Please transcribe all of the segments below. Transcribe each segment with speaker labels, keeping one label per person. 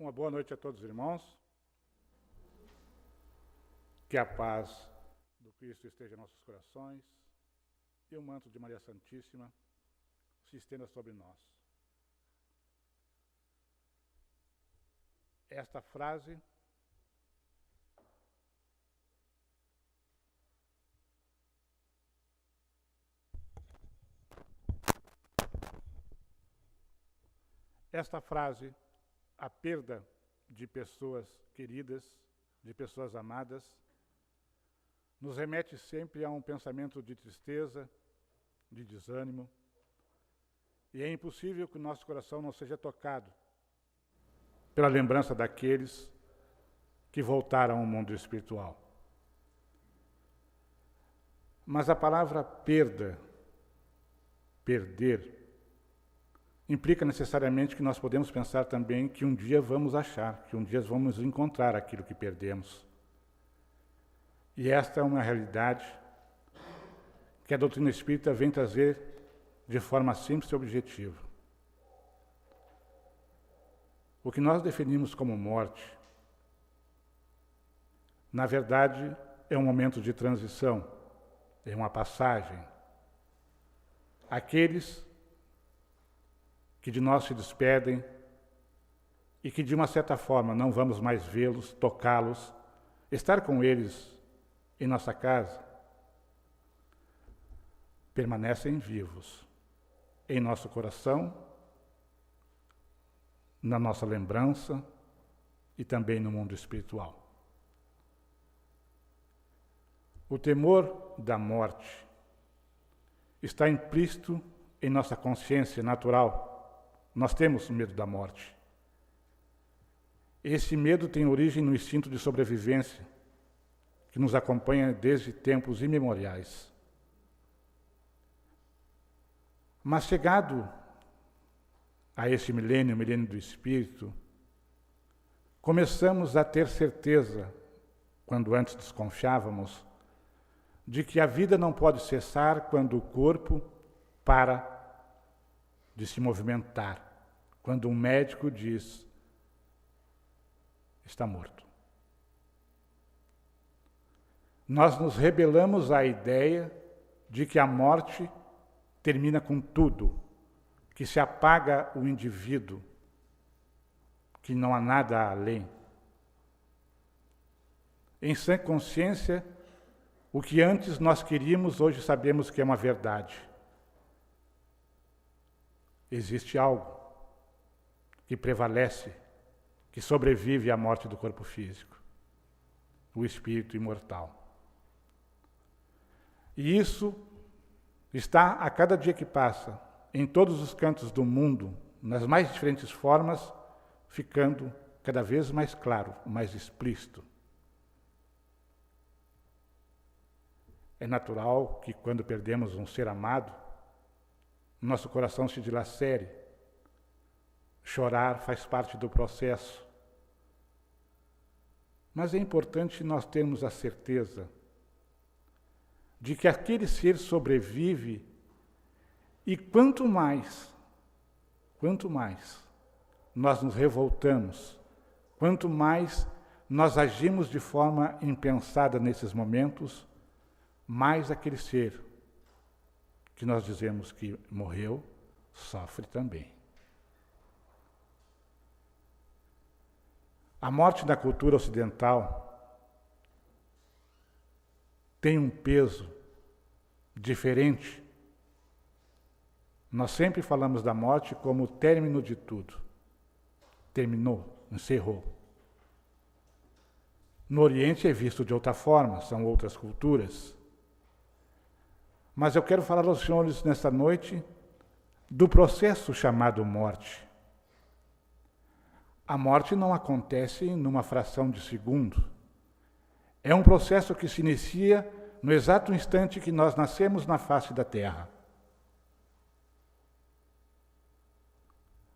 Speaker 1: Uma boa noite a todos os irmãos. Que a paz do Cristo esteja em nossos corações e o manto de Maria Santíssima se estenda sobre nós. Esta frase a perda de pessoas queridas, de pessoas amadas, nos remete sempre a um pensamento de tristeza, de desânimo, e é impossível que o nosso coração não seja tocado pela lembrança daqueles que voltaram ao mundo espiritual. Mas a palavra perda, perder, implica necessariamente que nós podemos pensar também que um dia vamos achar, que um dia vamos encontrar aquilo que perdemos. E esta é uma realidade que a doutrina espírita vem trazer de forma simples e objetiva. O que nós definimos como morte, na verdade, é um momento de transição, é uma passagem. Aqueles que de nós se despedem e que de uma certa forma não vamos mais vê-los, tocá-los, estar com eles em nossa casa, permanecem vivos em nosso coração, na nossa lembrança e também no mundo espiritual. O temor da morte está implícito em nossa consciência natural. Nós temos medo da morte. Esse medo tem origem no instinto de sobrevivência, que nos acompanha desde tempos imemoriais. Mas chegado a esse milênio, o milênio do Espírito, começamos a ter certeza, quando antes desconfiávamos, de que a vida não pode cessar quando o corpo para de se movimentar, quando um médico diz, está morto. Nós nos rebelamos à ideia de que a morte termina com tudo, que se apaga o indivíduo, que não há nada além. Em sã consciência, o que antes nós queríamos, hoje sabemos que é uma verdade. Existe algo que prevalece, que sobrevive à morte do corpo físico, o espírito imortal. E isso está, a cada dia que passa, em todos os cantos do mundo, nas mais diferentes formas, ficando cada vez mais claro, mais explícito. É natural que, quando perdemos um ser amado, nosso coração se dilacere. Chorar faz parte do processo. Mas é importante nós termos a certeza de que aquele ser sobrevive e quanto mais nós nos revoltamos, quanto mais nós agimos de forma impensada nesses momentos, mais aquele ser que nós dizemos que morreu, sofre também. A morte da cultura ocidental tem um peso diferente. Nós sempre falamos da morte como o término de tudo. Terminou, encerrou. No Oriente é visto de outra forma, são outras culturas. Mas eu quero falar aos senhores nesta noite do processo chamado morte. A morte não acontece numa fração de segundo. É um processo que se inicia no exato instante que nós nascemos na face da Terra.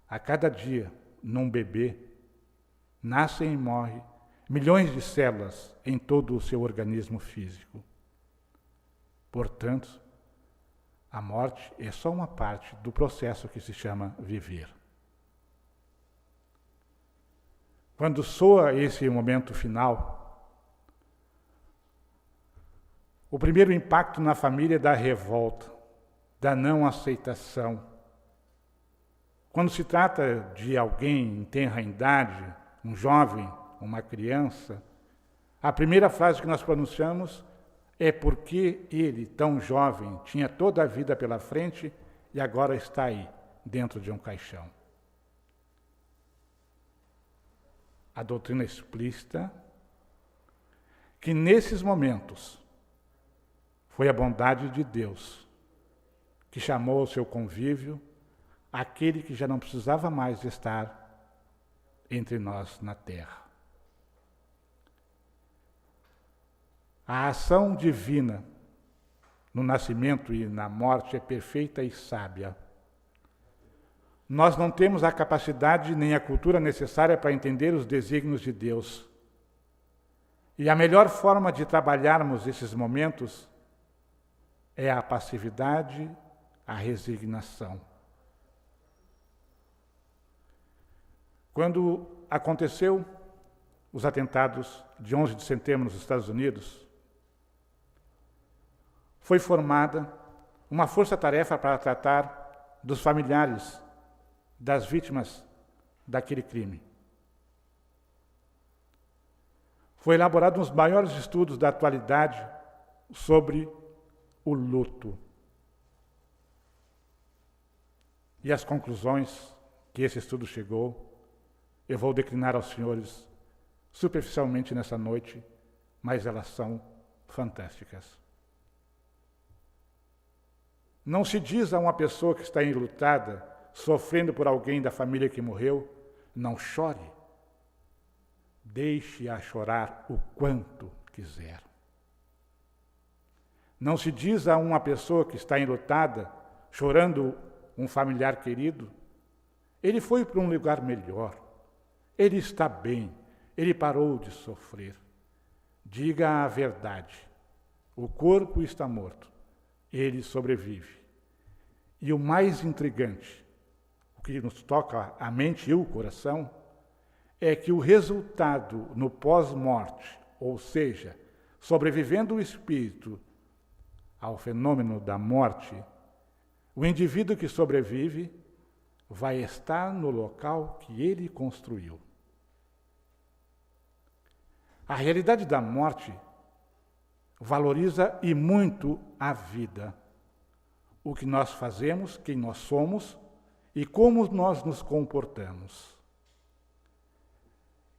Speaker 1: A cada dia, num bebê, nascem e morrem milhões de células em todo o seu organismo físico. Portanto, a morte é só uma parte do processo que se chama viver. Quando soa esse momento final, o primeiro impacto na família é da revolta, da não aceitação. Quando se trata de alguém em tenra idade, um jovem, uma criança, a primeira frase que nós pronunciamos é porque ele, tão jovem, tinha toda a vida pela frente e agora está aí, dentro de um caixão. A doutrina explícita que nesses momentos foi a bondade de Deus que chamou ao seu convívio aquele que já não precisava mais estar entre nós na terra. A ação divina no nascimento e na morte é perfeita e sábia. Nós não temos a capacidade nem a cultura necessária para entender os desígnios de Deus. E a melhor forma de trabalharmos esses momentos é a passividade, a resignação. Quando aconteceu os atentados de 11 de setembro nos Estados Unidos, foi formada uma força-tarefa para tratar dos familiares das vítimas daquele crime. Foi elaborado um dos maiores estudos da atualidade sobre o luto. E as conclusões que esse estudo chegou, eu vou declinar aos senhores superficialmente nessa noite, mas elas são fantásticas. Não se diz a uma pessoa que está enlutada, sofrendo por alguém da família que morreu, não chore. Deixe-a chorar o quanto quiser. Não se diz a uma pessoa que está enlutada, chorando um familiar querido, ele foi para um lugar melhor, ele está bem, ele parou de sofrer. Diga a verdade, o corpo está morto, ele sobrevive. E o mais intrigante, o que nos toca a mente e o coração, é que o resultado no pós-morte, ou seja, sobrevivendo o espírito ao fenômeno da morte, o indivíduo que sobrevive vai estar no local que ele construiu. A realidade da morte valoriza e muito a vida. O que nós fazemos, quem nós somos e como nós nos comportamos.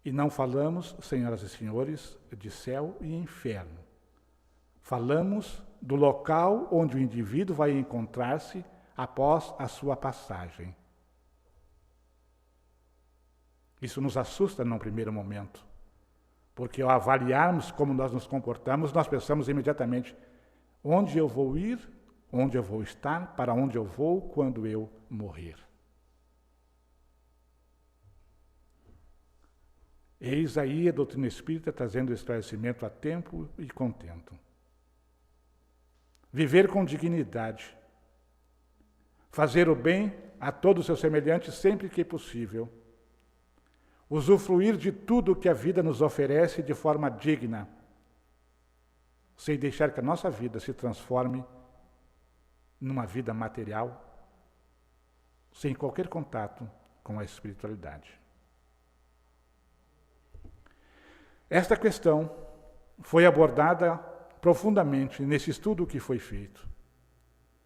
Speaker 1: E não falamos, senhoras e senhores, de céu e inferno. Falamos do local onde o indivíduo vai encontrar-se após a sua passagem. Isso nos assusta num primeiro momento, porque ao avaliarmos como nós nos comportamos, nós pensamos imediatamente onde eu vou ir, onde eu vou estar, para onde eu vou quando eu morrer. Eis aí a doutrina espírita trazendo esclarecimento a tempo e contento. Viver com dignidade, fazer o bem a todos os seus semelhantes sempre que possível, usufruir de tudo que a vida nos oferece de forma digna, sem deixar que a nossa vida se transforme numa vida material, sem qualquer contato com a espiritualidade. Esta questão foi abordada profundamente nesse estudo que foi feito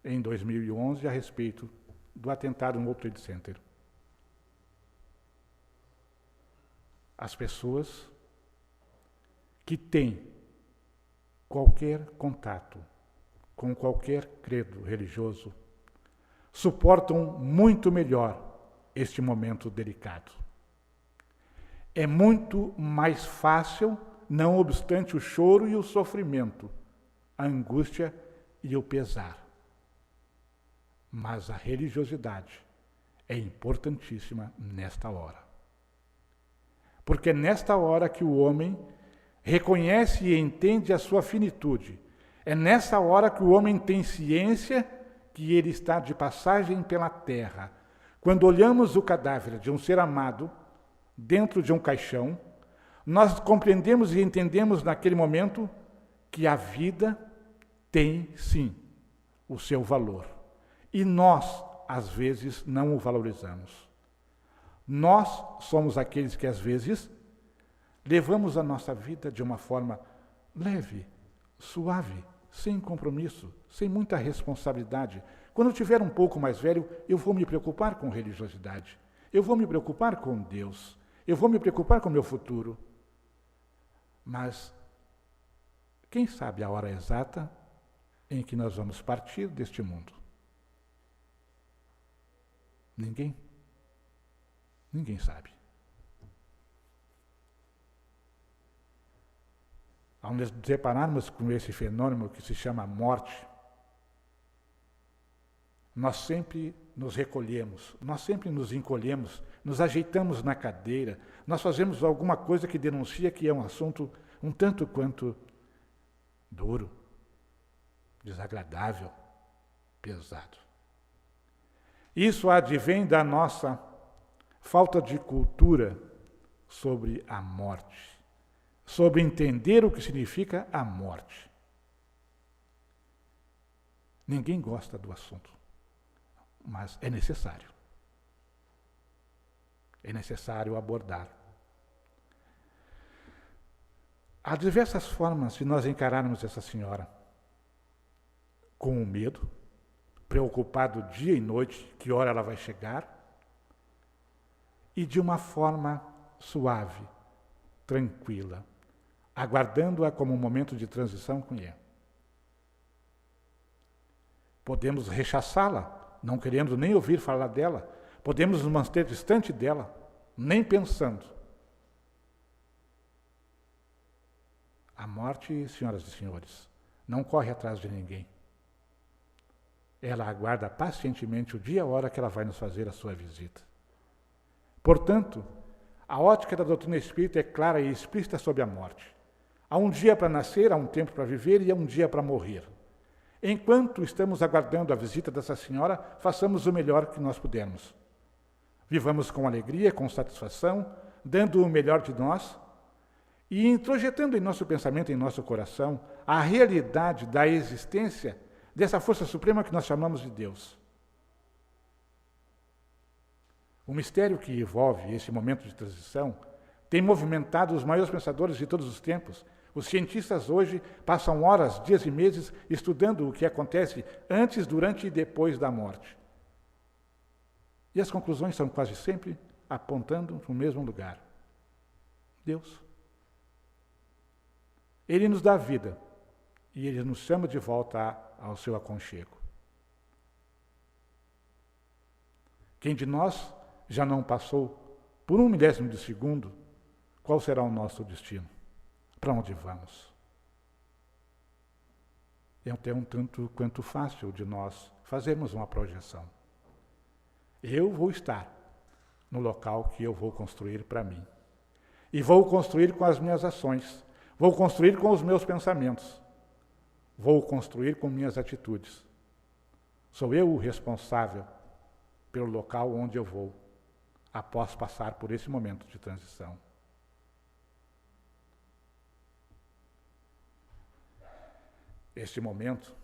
Speaker 1: em 2011 a respeito do atentado no World Trade Center. As pessoas que têm qualquer contato com qualquer credo religioso suportam muito melhor este momento delicado. É muito mais fácil, não obstante o choro e o sofrimento, a angústia e o pesar. Mas a religiosidade é importantíssima nesta hora. Porque é nesta hora que o homem reconhece e entende a sua finitude. É nessa hora que o homem tem ciência que ele está de passagem pela terra. Quando olhamos o cadáver de um ser amado, dentro de um caixão, nós compreendemos e entendemos naquele momento que a vida tem, sim, o seu valor. E nós, às vezes, não o valorizamos. Nós somos aqueles que, às vezes, levamos a nossa vida de uma forma leve, suave, sem compromisso, sem muita responsabilidade. Quando eu tiver um pouco mais velho, eu vou me preocupar com religiosidade. Eu vou me preocupar com Deus. Eu vou me preocupar com o meu futuro. Mas quem sabe a hora exata em que nós vamos partir deste mundo? Ninguém. Ninguém sabe. Ao nos depararmos com esse fenômeno que se chama morte, nós sempre nos recolhemos, nós sempre nos encolhemos, nos ajeitamos na cadeira, nós fazemos alguma coisa que denuncia que é um assunto um tanto quanto duro, desagradável, pesado. Isso advém da nossa falta de cultura sobre a morte, sobre entender o que significa a morte. Ninguém gosta do assunto, mas é necessário. É necessário abordar. Há diversas formas de nós encararmos essa senhora. Com o medo, preocupado dia e noite, que hora ela vai chegar, e de uma forma suave, tranquila, aguardando-a como um momento de transição com ele. Podemos rechaçá-la, não querendo nem ouvir falar dela. Podemos nos manter distante dela, nem pensando. A morte, senhoras e senhores, não corre atrás de ninguém. Ela aguarda pacientemente o dia e a hora que ela vai nos fazer a sua visita. Portanto, a ótica da doutrina espírita é clara e explícita sobre a morte. Há um dia para nascer, há um tempo para viver e há um dia para morrer. Enquanto estamos aguardando a visita dessa senhora, façamos o melhor que nós pudermos. Vivamos com alegria, com satisfação, dando o melhor de nós e introjetando em nosso pensamento, em nosso coração, a realidade da existência dessa força suprema que nós chamamos de Deus. O mistério que envolve esse momento de transição tem movimentado os maiores pensadores de todos os tempos. Os cientistas hoje passam horas, dias e meses estudando o que acontece antes, durante e depois da morte. E as conclusões são quase sempre apontando para o mesmo lugar. Deus. Ele nos dá vida e Ele nos chama de volta ao seu aconchego. Quem de nós já não passou por 1/1000 de segundo, qual será o nosso destino? Para onde vamos? É até um tanto quanto fácil de nós fazermos uma projeção. Eu vou estar no local que eu vou construir para mim. E vou construir com as minhas ações. Vou construir com os meus pensamentos. Vou construir com minhas atitudes. Sou eu o responsável pelo local onde eu vou, após passar por esse momento de transição. Este momento,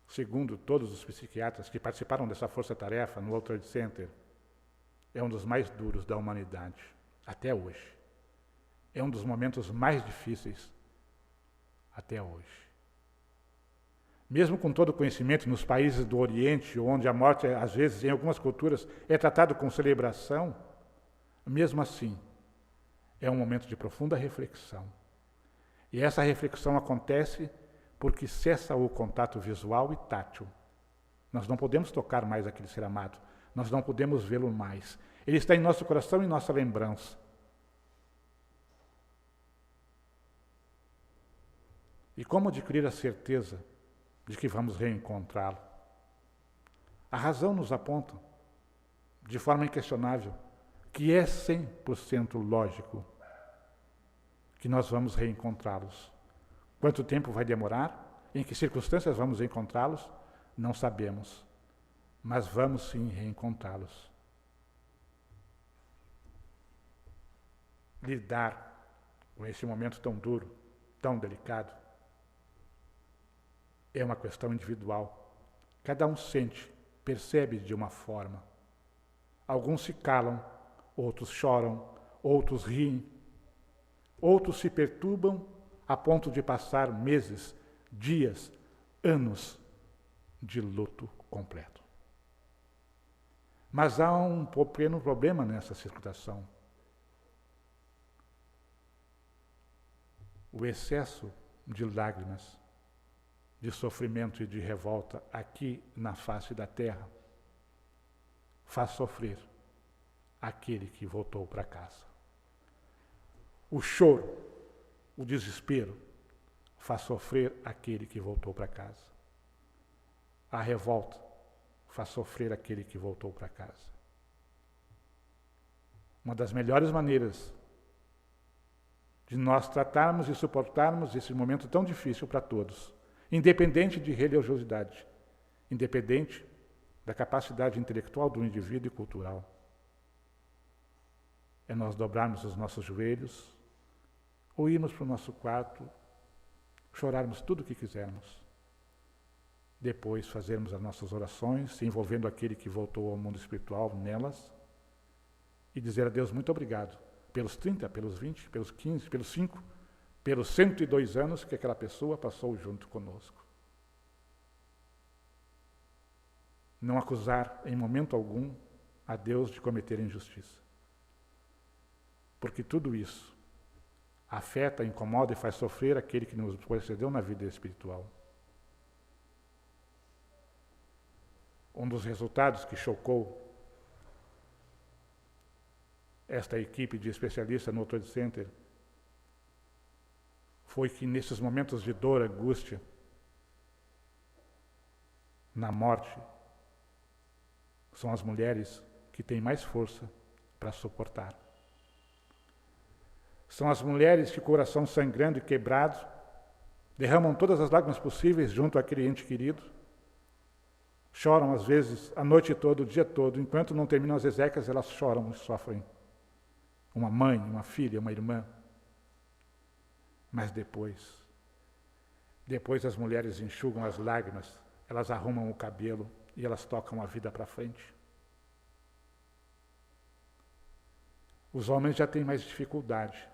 Speaker 1: segundo todos os psiquiatras que participaram dessa força-tarefa no World Trade Center, é um dos mais duros da humanidade, até hoje. É um dos momentos mais difíceis, até hoje. Mesmo com todo o conhecimento nos países do Oriente, onde a morte, às vezes, em algumas culturas, é tratada com celebração, mesmo assim, é um momento de profunda reflexão. E essa reflexão acontece porque cessa o contato visual e tátil. Nós não podemos tocar mais aquele ser amado. Nós não podemos vê-lo mais. Ele está em nosso coração e em nossa lembrança. E como adquirir a certeza de que vamos reencontrá-lo? A razão nos aponta, de forma inquestionável, que é 100% lógico que nós vamos reencontrá-los. Quanto tempo vai demorar? Em que circunstâncias vamos encontrá-los? Não sabemos, mas vamos sim reencontrá-los. lidar com esse momento tão duro, tão delicado, é uma questão individual. Cada um sente, percebe de uma forma. Alguns se calam, outros choram, outros riem, outros se perturbam a ponto de passar meses, dias, anos de luto completo. Mas há um pequeno problema nessa situação. O excesso de lágrimas, de sofrimento e de revolta aqui na face da terra faz sofrer aquele que voltou para casa. O choro, o desespero faz sofrer aquele que voltou para casa. A revolta faz sofrer aquele que voltou para casa. Uma das melhores maneiras de nós tratarmos e suportarmos esse momento tão difícil para todos, independente de religiosidade, independente da capacidade intelectual do indivíduo e cultural, é nós dobrarmos os nossos joelhos ou irmos para o nosso quarto, chorarmos tudo o que quisermos. Depois fazermos as nossas orações, envolvendo aquele que voltou ao mundo espiritual nelas, e dizer a Deus muito obrigado pelos 30, pelos 20, pelos 15, pelos 5, pelos 102 anos que aquela pessoa passou junto conosco. Não acusar em momento algum a Deus de cometer injustiça. Porque tudo isso afeta, incomoda e faz sofrer aquele que nos precedeu na vida espiritual. Um dos resultados que chocou esta equipe de especialistas no World Trade Center foi que nesses momentos de dor, angústia, na morte, são as mulheres que têm mais força para suportar. São as mulheres que, com o coração sangrando e quebrado, derramam todas as lágrimas possíveis junto àquele ente querido, choram às vezes a noite toda, o dia todo, enquanto não terminam as exéquias, elas choram e sofrem. Uma mãe, uma filha, uma irmã. Mas depois as mulheres enxugam as lágrimas, elas arrumam o cabelo e elas tocam a vida para frente. Os homens já têm mais dificuldade.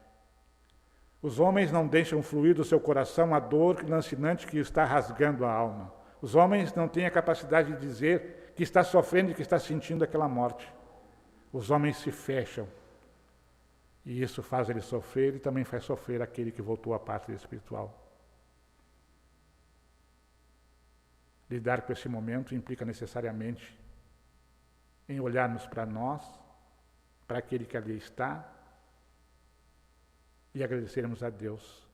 Speaker 1: Os homens não deixam fluir do seu coração a dor lancinante que está rasgando a alma. Os homens não têm a capacidade de dizer que está sofrendo e que está sentindo aquela morte. Os homens se fecham. E isso faz ele sofrer e também faz sofrer aquele que voltou à pátria espiritual. Lidar com esse momento implica necessariamente em olharmos para nós, para aquele que ali está, e agradecermos a Deus.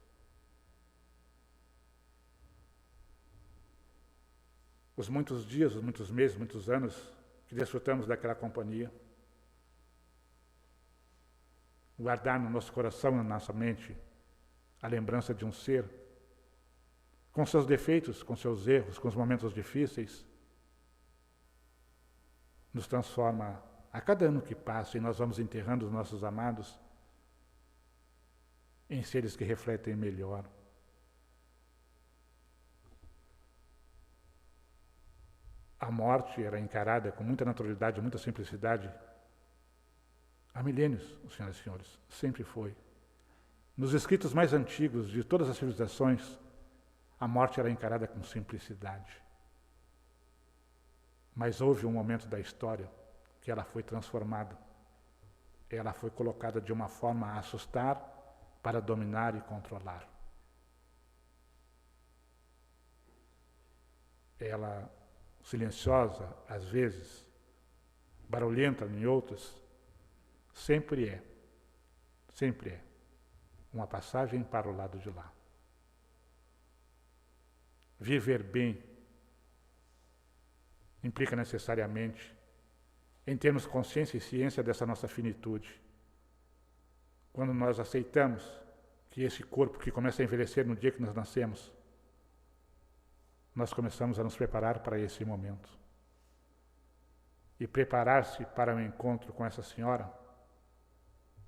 Speaker 1: Os muitos dias, os muitos meses, muitos anos que desfrutamos daquela companhia. Guardar no nosso coração e na nossa mente a lembrança de um ser com seus defeitos, com seus erros, com os momentos difíceis, nos transforma a cada ano que passa e nós vamos enterrando os nossos amados em seres que refletem melhor. A morte era encarada com muita naturalidade, muita simplicidade. Há milênios, senhoras e senhores, sempre foi. Nos escritos mais antigos de todas as civilizações, a morte era encarada com simplicidade. Mas houve um momento da história que ela foi transformada. Ela foi colocada de uma forma a assustar para dominar e controlar. Ela, silenciosa às vezes, barulhenta em outras, sempre é uma passagem para o lado de lá. Viver bem implica necessariamente em termos consciência e ciência dessa nossa finitude. Quando nós aceitamos que esse corpo que começa a envelhecer no dia que nós nascemos, nós começamos a nos preparar para esse momento. E preparar-se para o encontro com essa senhora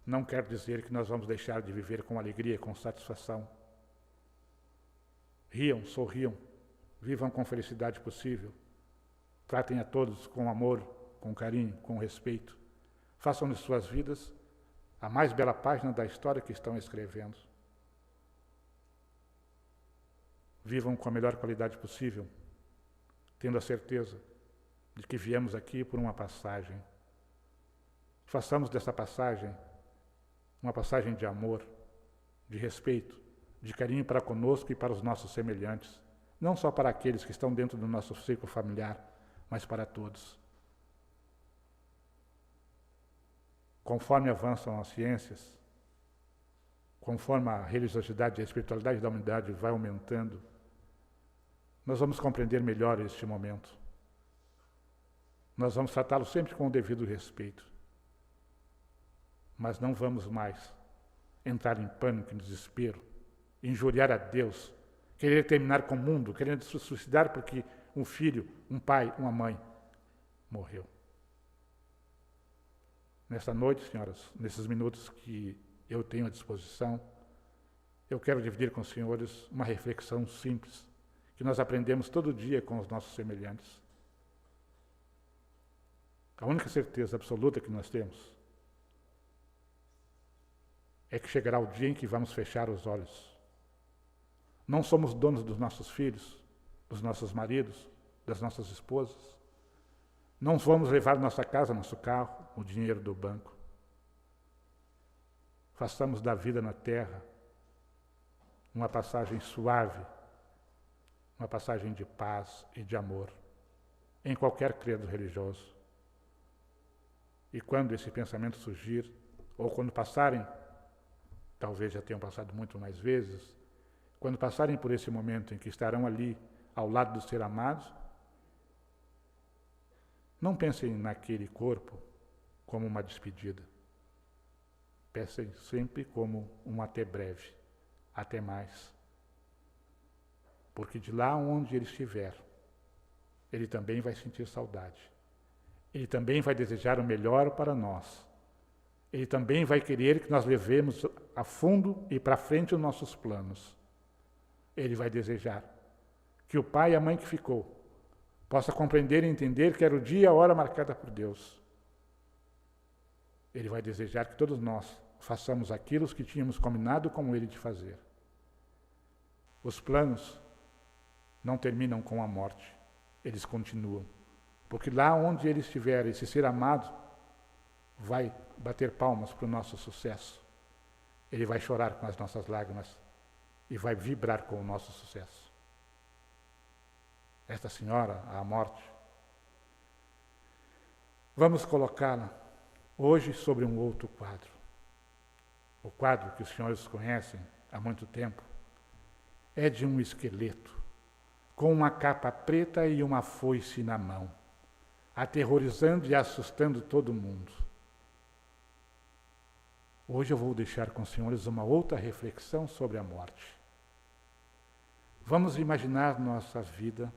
Speaker 1: não quer dizer que nós vamos deixar de viver com alegria e com satisfação. Riam, sorriam, vivam com felicidade possível. Tratem a todos com amor, com carinho, com respeito. Façam de suas vidas a mais bela página da história que estão escrevendo. Vivam com a melhor qualidade possível, tendo a certeza de que viemos aqui por uma passagem. Façamos dessa passagem uma passagem de amor, de respeito, de carinho para conosco e para os nossos semelhantes, não só para aqueles que estão dentro do nosso círculo familiar, mas para todos. Conforme avançam as ciências, conforme a religiosidade e a espiritualidade da humanidade vai aumentando, nós vamos compreender melhor este momento. Nós vamos tratá-lo sempre com o devido respeito. Mas não vamos mais entrar em pânico, em desespero, injuriar a Deus, querer terminar com o mundo, querer se suicidar porque um filho, um pai, uma mãe morreu. Nesta noite, senhoras, nesses minutos que eu tenho à disposição, eu quero dividir com os senhores uma reflexão simples, que nós aprendemos todo dia com os nossos semelhantes. A única certeza absoluta que nós temos é que chegará o dia em que vamos fechar os olhos. Não somos donos dos nossos filhos, dos nossos maridos, das nossas esposas. Não vamos levar nossa casa, nosso carro, o dinheiro do banco. Façamos da vida na terra uma passagem suave, uma passagem de paz e de amor, em qualquer credo religioso. E quando esse pensamento surgir, ou quando passarem, talvez já tenham passado muito mais vezes, quando passarem por esse momento em que estarão ali ao lado do ser amado, não pensem naquele corpo como uma despedida. Pensem sempre como um até breve, até mais. Porque de lá onde ele estiver, ele também vai sentir saudade. Ele também vai desejar o melhor para nós. Ele também vai querer que nós levemos a fundo e para frente os nossos planos. Ele vai desejar que o pai e a mãe que ficou possa compreender e entender que era o dia e a hora marcada por Deus. Ele vai desejar que todos nós façamos aquilo que tínhamos combinado com ele de fazer. Os planos não terminam com a morte, eles continuam. Porque lá onde ele estiver, esse ser amado vai bater palmas para o nosso sucesso. Ele vai chorar com as nossas lágrimas e vai vibrar com o nosso sucesso. Esta senhora, a morte, vamos colocá-la hoje sobre um outro quadro. O quadro que os senhores conhecem há muito tempo é de um esqueleto com uma capa preta e uma foice na mão, aterrorizando e assustando todo mundo. Hoje eu vou deixar com os senhores uma outra reflexão sobre a morte. Vamos imaginar nossa vida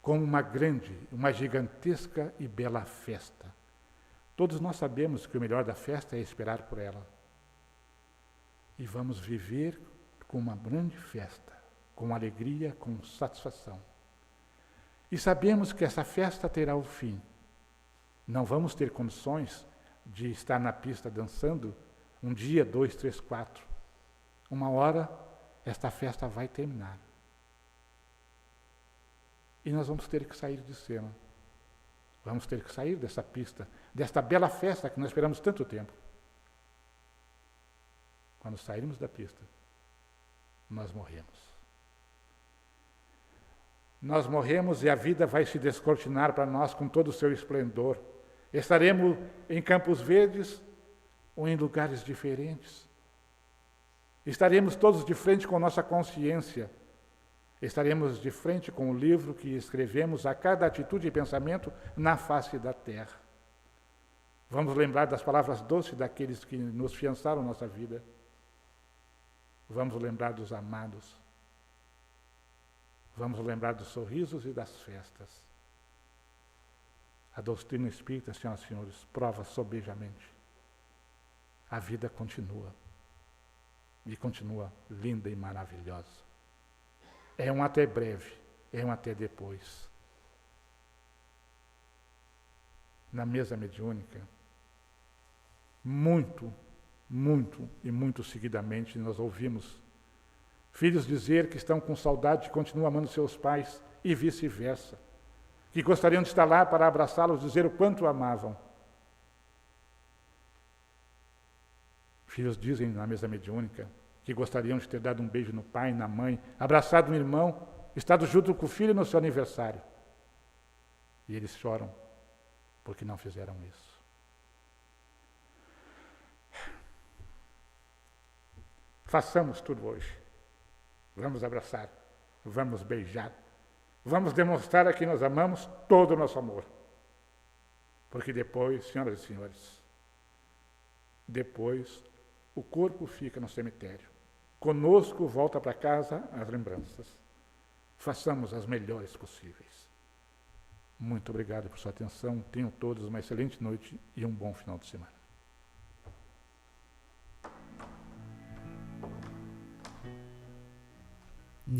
Speaker 1: como uma grande, uma gigantesca e bela festa. Todos nós sabemos que o melhor da festa é esperar por ela. E vamos viver com uma grande festa, com alegria, com satisfação. E sabemos que essa festa terá o fim. Não vamos ter condições de estar na pista dançando um dia, 2, 3, 4. Uma hora, esta festa vai terminar. E nós vamos ter que sair de cena. Vamos ter que sair dessa pista, desta bela festa que nós esperamos tanto tempo. Quando sairmos da pista, nós morremos. Nós morremos e a vida vai se descortinar para nós com todo o seu esplendor. Estaremos em Campos Verdes ou em lugares diferentes. Estaremos todos de frente com nossa consciência. Estaremos de frente com o livro que escrevemos a cada atitude e pensamento na face da terra. Vamos lembrar das palavras doces daqueles que nos fiançaram nossa vida. Vamos lembrar dos amados. Vamos lembrar dos sorrisos e das festas. A doutrina espírita, senhoras e senhores, prova sobejamente a vida continua. E continua linda e maravilhosa. É um até breve, é um até depois. Na mesa mediúnica, muito e muito seguidamente nós ouvimos filhos dizer que estão com saudade e continuam amando seus pais e vice-versa, que gostariam de estar lá para abraçá-los e dizer o quanto o amavam. Filhos dizem na mesa mediúnica que gostariam de ter dado um beijo no pai, na mãe, abraçado um irmão, estado junto com o filho no seu aniversário. E eles choram porque não fizeram isso. Façamos tudo hoje. Vamos abraçar, vamos beijar, vamos demonstrar a quem nós amamos todo o nosso amor. Porque depois, senhoras e senhores, depois o corpo fica no cemitério. Conosco volta para casa as lembranças. Façamos as melhores possíveis. Muito obrigado por sua atenção. Tenham todos uma excelente noite e um bom final de semana.